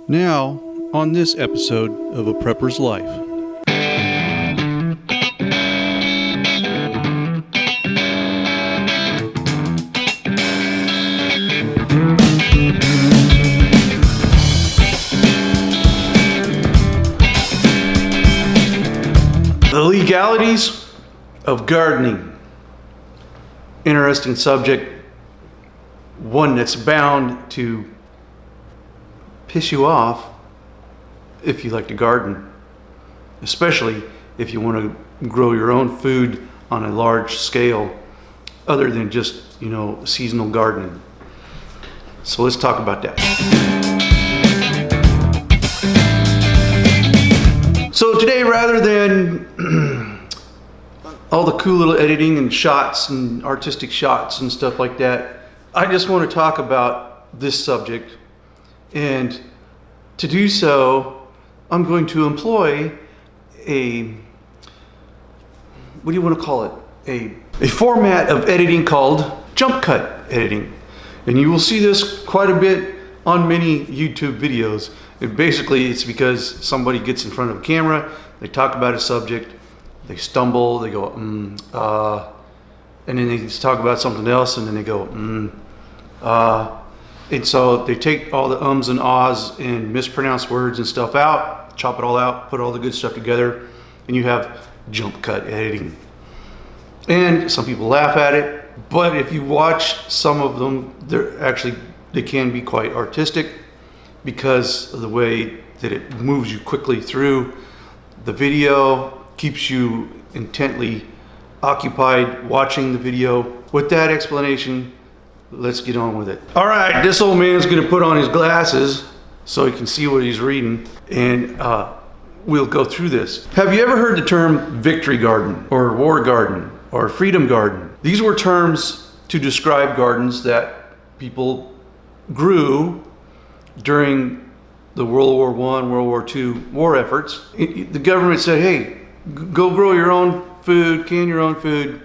Now, on this episode of A Prepper's Life. The legalities of gardening. Interesting subject. One that's bound to piss you off if you like to garden, especially if you want to grow your own food on a large scale other than just, seasonal gardening. So let's talk about that. So today, rather than all the cool little editing and shots and artistic shots and stuff like that, I just want to talk about this subject. And to do so, I'm going to employ a format of editing called jump cut editing. And you will see this quite a bit on many YouTube videos. And basically, it's because somebody gets in front of a camera, they talk about a subject, they stumble, they go, and then they talk about something else, and then they go, and so they take all the ums and ahs and mispronounced words and stuff out, chop it all out, put all the good stuff together, and you have jump cut editing. And some people laugh at it, but if you watch some of them, they can be quite artistic because of the way that it moves you quickly through the video, keeps you intently occupied watching the video. With that explanation, let's get on with it. All right, this old man's gonna put on his glasses so he can see what he's reading, and we'll go through this. Have you ever heard the term victory garden or war garden or freedom garden? These were terms to describe gardens that people grew during the World War I, World War II war efforts. The government said, hey, go grow your own food, can your own food.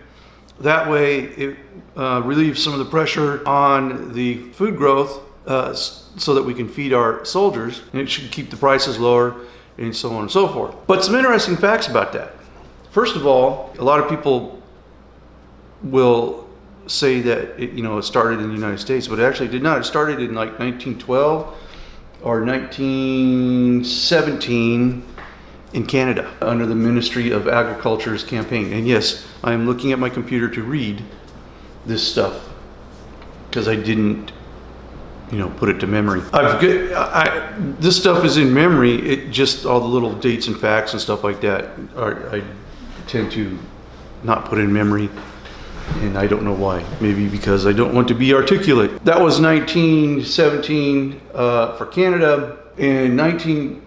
That way it relieves some of the pressure on the food growth so that we can feed our soldiers, and it should keep the prices lower and so on and so forth. But some interesting facts about that. First of all, a lot of people will say that it started in the United States, but it actually did not. It started in like 1912 or 1917 in Canada under the Ministry of Agriculture's campaign. And yes, I am looking at my computer to read this stuff because I didn't put it to memory. This stuff is in memory. It just all the little dates and facts and stuff like that I tend to not put in memory, and I don't know why. Maybe because I don't want to be articulate. That was 1917 for Canada. In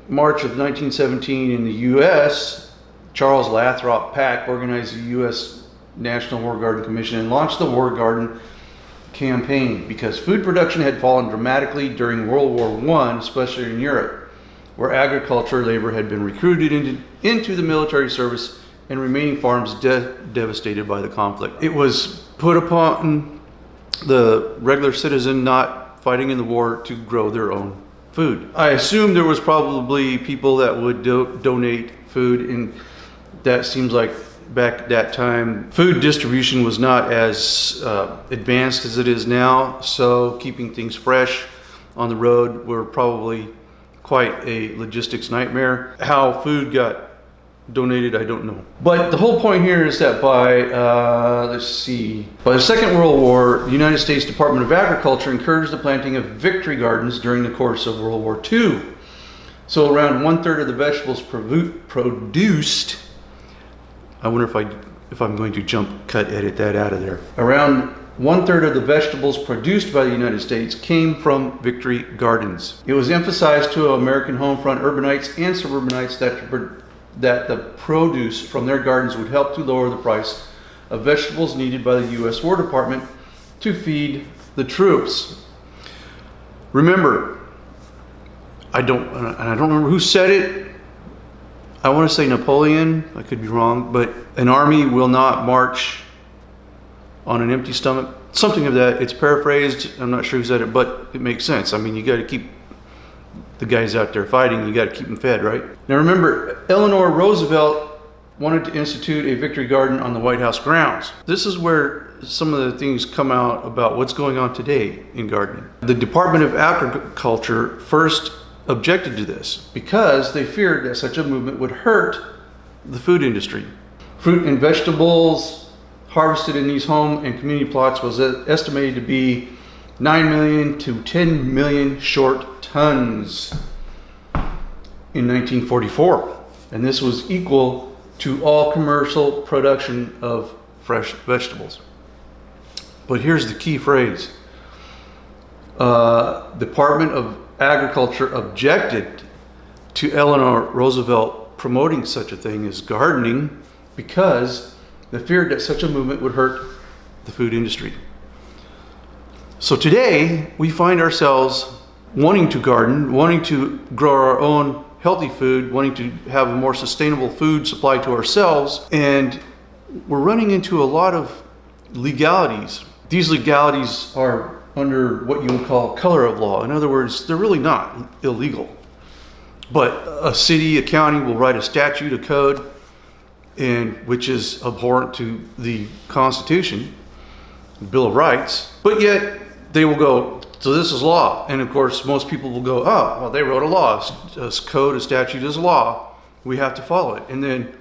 March of 1917 in the U.S., Charles Lathrop Pack organized the U.S. National War Garden Commission and launched the War Garden campaign because food production had fallen dramatically during World War I, especially in Europe, where agriculture labor had been recruited into the military service and remaining farms devastated by the conflict. It was put upon the regular citizen not fighting in the war to grow their own food. I assume there was probably people that would donate food, and that seems like back at that time, food distribution was not as advanced as it is now, so keeping things fresh on the road were probably quite a logistics nightmare. How food got donated, I don't know. But the whole point here is that by the Second World War, the United States Department of Agriculture encouraged the planting of victory gardens during the course of World War II. So around 1/3 of the vegetables produced, I wonder if I'm going to edit that out of there. Around 1/3 of the vegetables produced by the United States came from victory gardens. It was emphasized to American homefront urbanites and suburbanites that the produce from their gardens would help to lower the price of vegetables needed by the U.S. War Department to feed the troops. Remember, I don't remember who said it. I want to say Napoleon, I could be wrong, but an army will not march on an empty stomach. Something of that. It's paraphrased. I'm not sure who said it, but it makes sense. I mean, you got to keep the guys out there fighting, you got to keep them fed, right? Now remember, Eleanor Roosevelt wanted to institute a victory garden on the White House grounds. This is where some of the things come out about what's going on today in gardening. The Department of Agriculture first objected to this because they feared that such a movement would hurt the food industry. Fruit and vegetables harvested in these home and community plots was estimated to be 9 million to 10 million short tons in 1944. And this was equal to all commercial production of fresh vegetables. But here's the key phrase. Department of Agriculture objected to Eleanor Roosevelt promoting such a thing as gardening because they feared that such a movement would hurt the food industry. So today we find ourselves wanting to garden, wanting to grow our own healthy food, wanting to have a more sustainable food supply to ourselves, and we're running into a lot of legalities. These legalities are under what you would call color of law. In other words, they're really not illegal. But a city, a county will write a statute, a code, and which is abhorrent to the Constitution, the Bill of Rights, but yet they will go, so this is law. And of course, most people will go, oh, well, they wrote a law. A code, a statute is law. We have to follow it. And then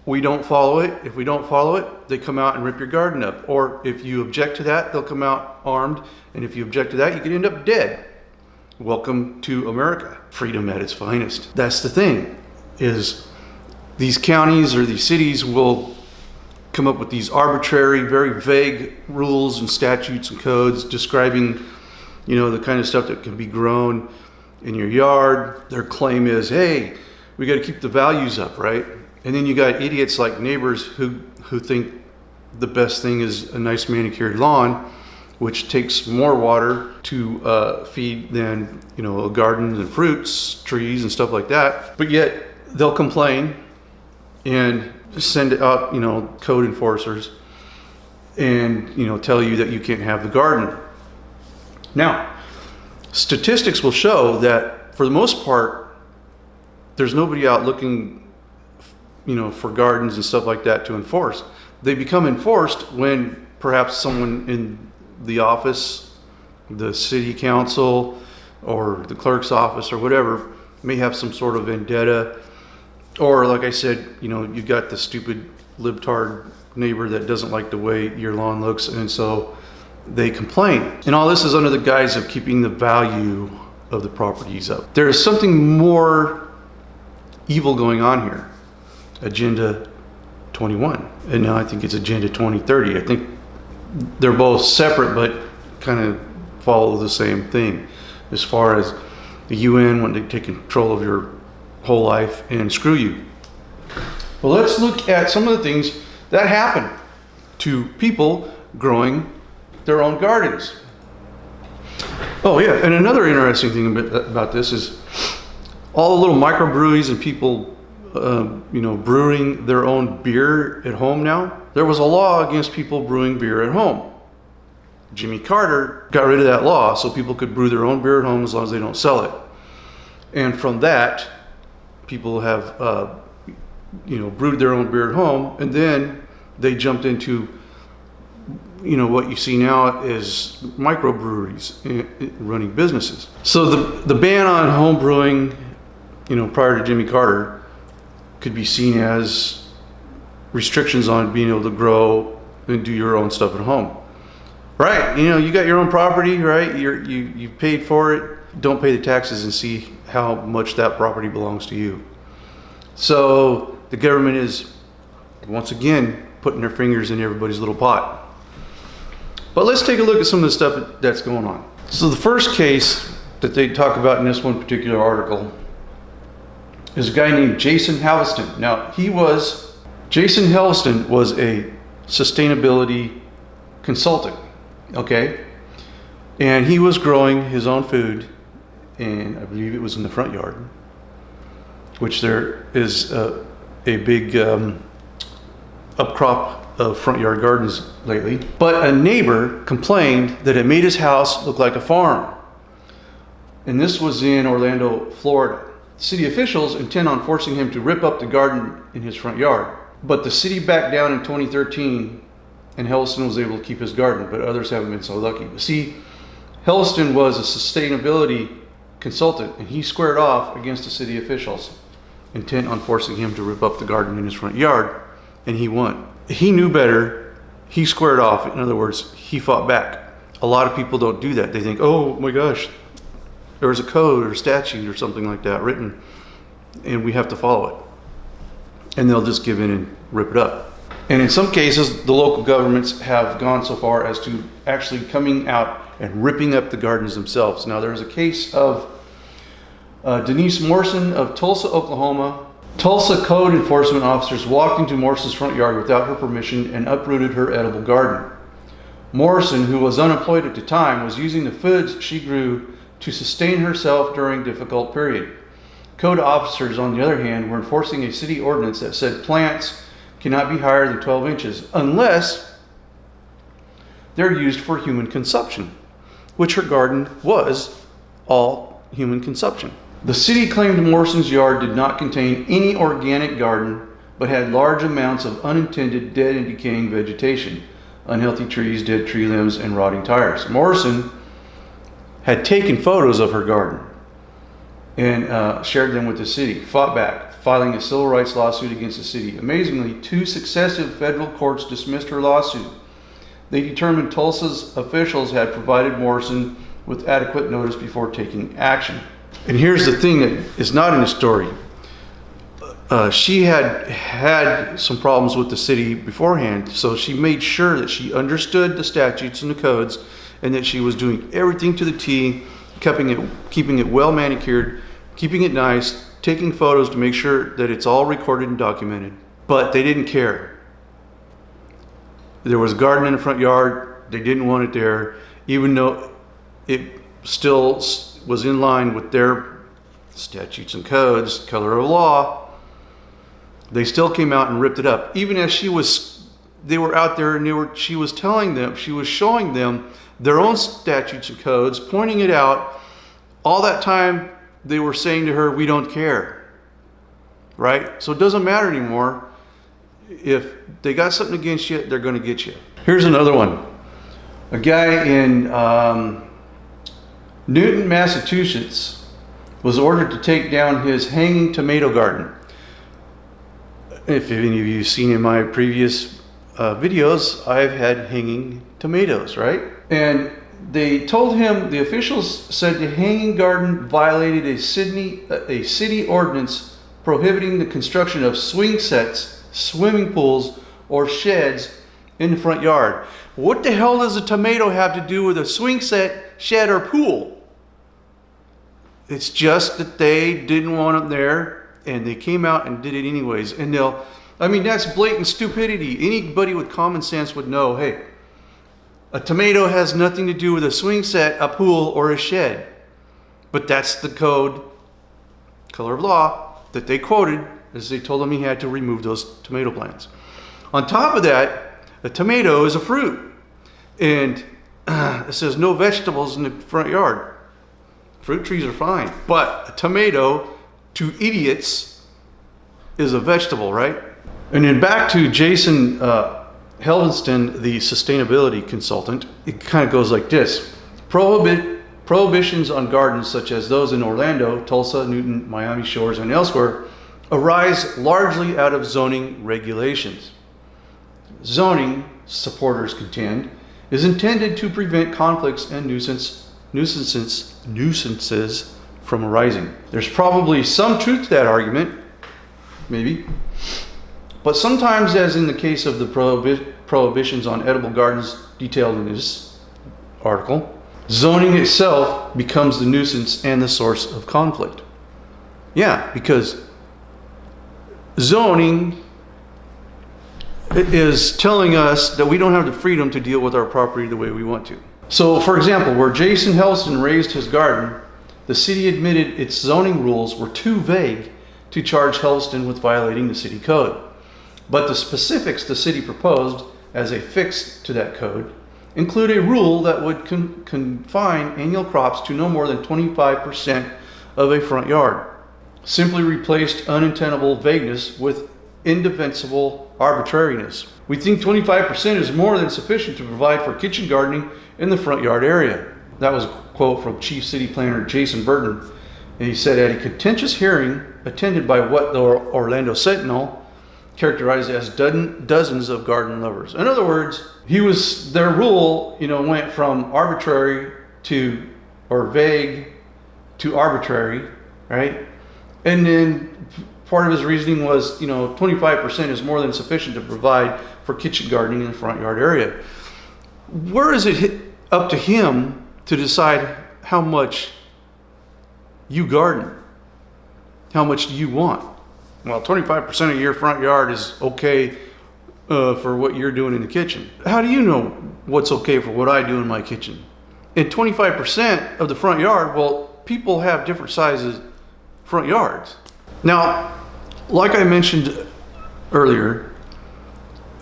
we don't follow it. If we don't follow it, they come out and rip your garden up. Or if you object to that, they'll come out armed. And if you object to that, you could end up dead. Welcome to America. Freedom at its finest. That's the thing, is these counties or these cities will come up with these arbitrary, very vague rules and statutes and codes describing, the kind of stuff that can be grown in your yard. Their claim is, hey, we got to keep the values up, right? And then you got idiots like neighbors who think the best thing is a nice manicured lawn, which takes more water to feed than, gardens and fruits, trees and stuff like that. But yet they'll complain and send out, code enforcers and, tell you that you can't have the garden. Now, statistics will show that for the most part, there's nobody out looking, for gardens and stuff like that to enforce. They become enforced when perhaps someone in the office, the city council, or the clerk's office or whatever may have some sort of vendetta. Or like I said, you've got the stupid libtard neighbor that doesn't like the way your lawn looks, and so they complain. And all this is under the guise of keeping the value of the properties up. There is something more evil going on here. Agenda 21. And now I think it's Agenda 2030. I think they're both separate, but kind of follow the same thing. As far as the UN, when they take control of your whole life and screw you. Well, let's look at some of the things that happen to people growing their own gardens. Oh yeah, and another interesting thing about this is all the little microbreweries and people, brewing their own beer at home now. There was a law against people brewing beer at home. Jimmy Carter got rid of that law so people could brew their own beer at home as long as they don't sell it. And from that, people have, brewed their own beer at home, and then they jumped into, what you see now is microbreweries running businesses. So the ban on home brewing, prior to Jimmy Carter, could be seen as restrictions on being able to grow and do your own stuff at home. Right, you got your own property, right? You've paid for it. Don't pay the taxes and see how much that property belongs to you. So the government is, once again, putting their fingers in everybody's little pot. But let's take a look at some of the stuff that's going on. So the first case that they talk about in this one particular article is a guy named Jason Halston. Now, Jason Halston was a sustainability consultant, okay? And he was growing his own food, and I believe it was in the front yard, which there is a big upcrop of front yard gardens lately. But a neighbor complained that it made his house look like a farm. And this was in Orlando, Florida. City officials intend on forcing him to rip up the garden in his front yard. But the city backed down in 2013 and Helliston was able to keep his garden, but others haven't been so lucky. But see, Helliston was a sustainability consultant and he squared off against the city officials intent on forcing him to rip up the garden in his front yard, and he won. He knew better. He squared off. In other words, he fought back. A lot of people don't do that. They think, oh my gosh, there was a code or statute or something like that written and we have to follow it. And they'll just give in and rip it up. And in some cases, the local governments have gone so far as to actually coming out and ripping up the gardens themselves. Now, there's a case of Denise Morrison of Tulsa, Oklahoma. Tulsa code enforcement officers walked into Morrison's front yard without her permission and uprooted her edible garden. Morrison, who was unemployed at the time, was using the foods she grew to sustain herself during a difficult period. Code officers, on the other hand, were enforcing a city ordinance that said plants cannot be higher than 12 inches unless they're used for human consumption, which her garden was all human consumption. The city claimed Morrison's yard did not contain any organic garden, but had large amounts of unintended dead and decaying vegetation, unhealthy trees, dead tree limbs, and rotting tires. Morrison had taken photos of her garden and shared them with the city, fought back, filing a civil rights lawsuit against the city. Amazingly, 2 successive federal courts dismissed her lawsuit. They determined Tulsa's officials had provided Morrison with adequate notice before taking action. And here's the thing that is not in the story. She had some problems with the city beforehand, so she made sure that she understood the statutes and the codes and that she was doing everything to the T, keeping it well manicured, keeping it nice, taking photos to make sure that it's all recorded and documented. But they didn't care. There was a garden in the front yard. They didn't want it there, even though it still was in line with their statutes and codes, color of law. They still came out and ripped it up. Even as they were out there and she was telling them, she was showing them their own statutes and codes, pointing it out. All that time they were saying to her, we don't care, right? So it doesn't matter anymore. If they got something against you, they're going to get you. Here's another one. A guy in Newton, Massachusetts was ordered to take down his hanging tomato garden. If any of you have seen in my previous videos, I've had hanging tomatoes, right? And they told him, the officials said the hanging garden violated a city ordinance prohibiting the construction of swing sets, swimming pools, or sheds in the front yard. What the hell does a tomato have to do with a swing set, shed, or pool? It's just that they didn't want them there and they came out and did it anyways. And that's blatant stupidity. Anybody with common sense would know, hey, a tomato has nothing to do with a swing set, a pool, or a shed. But that's the code, color of law, that they quoted as they told him he had to remove those tomato plants. On top of that, a tomato is a fruit. And it says no vegetables in the front yard. Fruit trees are fine. But a tomato, to idiots, is a vegetable, right? And then back to Jason Helliston, the sustainability consultant. It kind of goes like this. Prohibitions on gardens such as those in Orlando, Tulsa, Newton, Miami Shores, and elsewhere arise largely out of zoning regulations. Zoning, supporters contend, is intended to prevent conflicts and nuisances from arising. There's probably some truth to that argument, maybe. But sometimes, as in the case of the prohibitions on edible gardens detailed in this article, zoning itself becomes the nuisance and the source of conflict. Yeah, because zoning is telling us that we don't have the freedom to deal with our property the way we want to. So, for example, where Jason Helliston raised his garden, the city admitted its zoning rules were too vague to charge Helliston with violating the city code. But the specifics the city proposed as a fix to that code include a rule that would confine annual crops to no more than 25% of a front yard. Simply replaced unintentable vagueness with indefensible arbitrariness. We think 25% is more than sufficient to provide for kitchen gardening in the front yard area. That was a quote from Chief City Planner Jason Burton. And he said at a contentious hearing attended by what the Orlando Sentinel characterized as dozens of garden lovers. In other words, their rule, went from arbitrary or vague to arbitrary, right? And then part of his reasoning was, 25% is more than sufficient to provide for kitchen gardening in the front yard area. Where is it up to him to decide how much you garden? How much do you want? Well, 25% of your front yard is okay for what you're doing in the kitchen. How do you know what's okay for what I do in my kitchen? And 25% of the front yard, well, people have different sizes front yards. Now, like I mentioned earlier,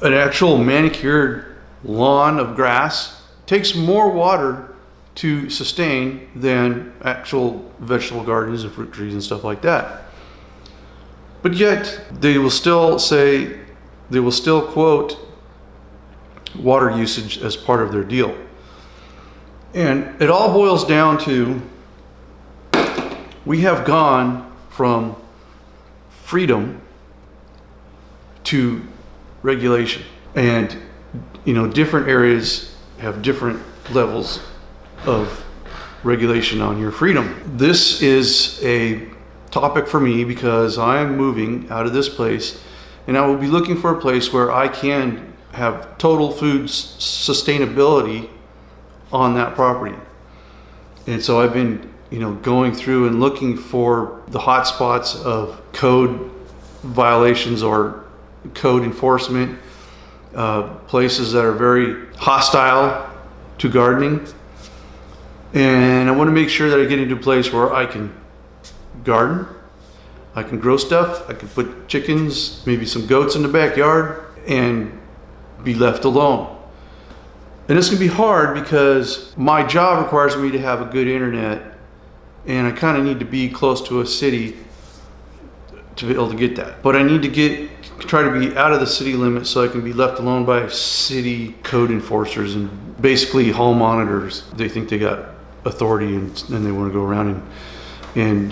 an actual manicured lawn of grass takes more water to sustain than actual vegetable gardens and fruit trees and stuff like that. But yet, they will still quote water usage as part of their deal. And it all boils down to, we have gone from freedom to regulation. And, different areas have different levels of regulation on your freedom. This is a topic for me because I'm moving out of this place, and I will be looking for a place where I can have total food sustainability on that property. And so I've been, going through and looking for the hot spots of code violations or code enforcement, places that are very hostile to gardening. And I want to make sure that I get into a place where I can garden, I can grow stuff, I can put chickens, maybe some goats in the backyard, and be left alone. And it's going to be hard because my job requires me to have a good internet, and I kind of need to be close to a city to be able to get that. But I need to try to be out of the city limits so I can be left alone by city code enforcers and basically hall monitors. They think they got authority, and then they want to go around and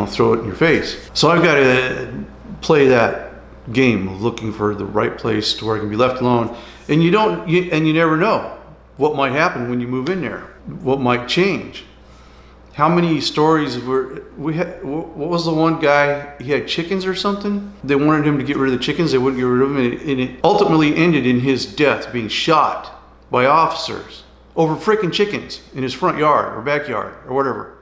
throw it in your face. So I've got to play that game of looking for the right place to where I can be left alone. And you never know what might happen when you move in there, what might change. How many stories we had? What was the one guy? He had chickens or something. They wanted him to get rid of the chickens. They wouldn't get rid of them, and it ultimately ended in his death, being shot by officers over freaking chickens in his front yard or backyard or whatever.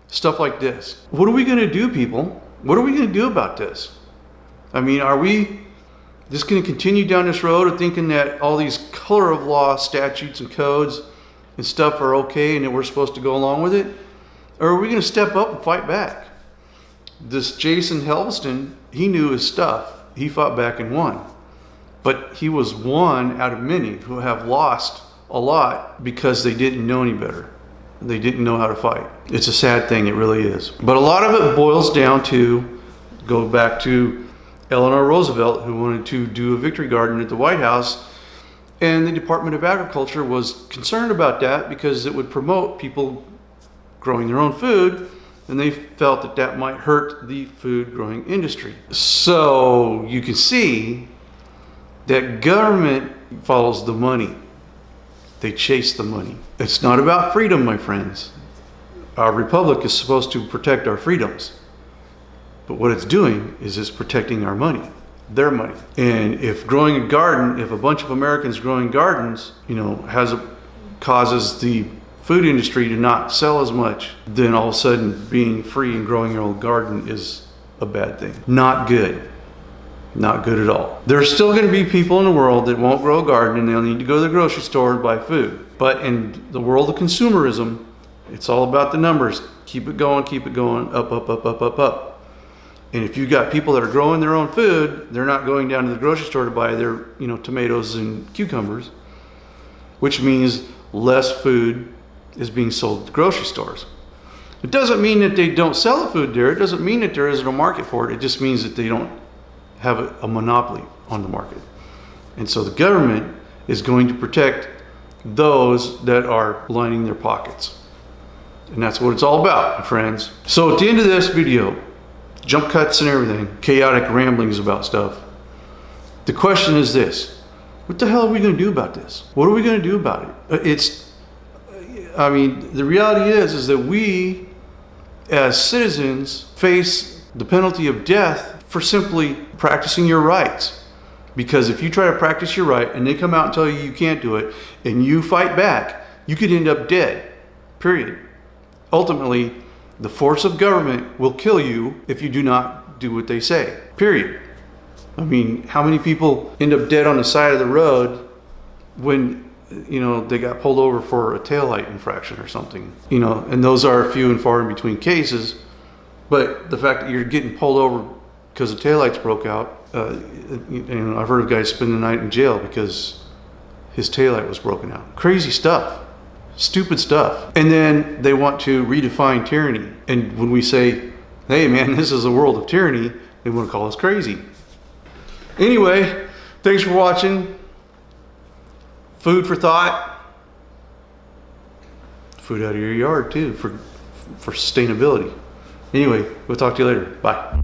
Stuff like this. What are we going to do, people? What are we going to do about this? I mean, are we just going to continue down this road of thinking that all these color of law statutes and codes and stuff are okay and that we're supposed to go along with it? Or are we going to step up and fight back? This Jason Helveston, he knew his stuff. He fought back and won. But he was one out of many who have lost a lot because they didn't know any better. They didn't know how to fight. It's a sad thing, it really is. But a lot of it boils down to, go back to Eleanor Roosevelt, who wanted to do a victory garden at the White House, and the Department of Agriculture was concerned about that because it would promote people growing their own food, and they felt that that might hurt the food growing industry. So you can see that government follows the money. They chase the money. It's not about freedom, my friends. Our republic is supposed to protect our freedoms. But what it's doing is it's protecting our money, their money. And if growing a garden, if a bunch of Americans growing gardens, causes the food industry to not sell as much, then all of a sudden being free and growing your own garden is a bad thing. Not good. Not good at all. There's still going to be people in the world that won't grow a garden and they'll need to go to the grocery store and buy food. But in the world of consumerism, it's all about the numbers. Keep it going, up, up, up, up, up, up. And if you've got people that are growing their own food, they're not going down to the grocery store to buy their, tomatoes and cucumbers. which means less food is being sold at the grocery stores. It doesn't mean that they don't sell the food there. It doesn't mean that there isn't a market for it. It just means that they don't have a monopoly on the market. And so the government is going to protect those that are lining their pockets. And that's what it's all about, my friends. So at the end of this video, jump cuts and everything, chaotic ramblings about stuff, the question is this: what the hell are we going to do about this? What are we going to do about it? The reality is that we as citizens face the penalty of death for simply practicing your rights. Because if you try to practice your right and they come out and tell you you can't do it and you fight back, you could end up dead, period. Ultimately, the force of government will kill you if you do not do what they say, period. I mean, how many people end up dead on the side of the road when, they got pulled over for a taillight infraction or something, and those are few and far in between cases. But the fact that you're getting pulled over because the taillights broke out, I've heard of guys spending the night in jail because his taillight was broken out. Crazy stuff. Stupid stuff. And then they want to redefine tyranny. And when we say, hey man, this is a world of tyranny, they want to call us crazy. Anyway, thanks for watching. Food for thought. Food out of your yard too, for sustainability. Anyway, we'll talk to you later. Bye.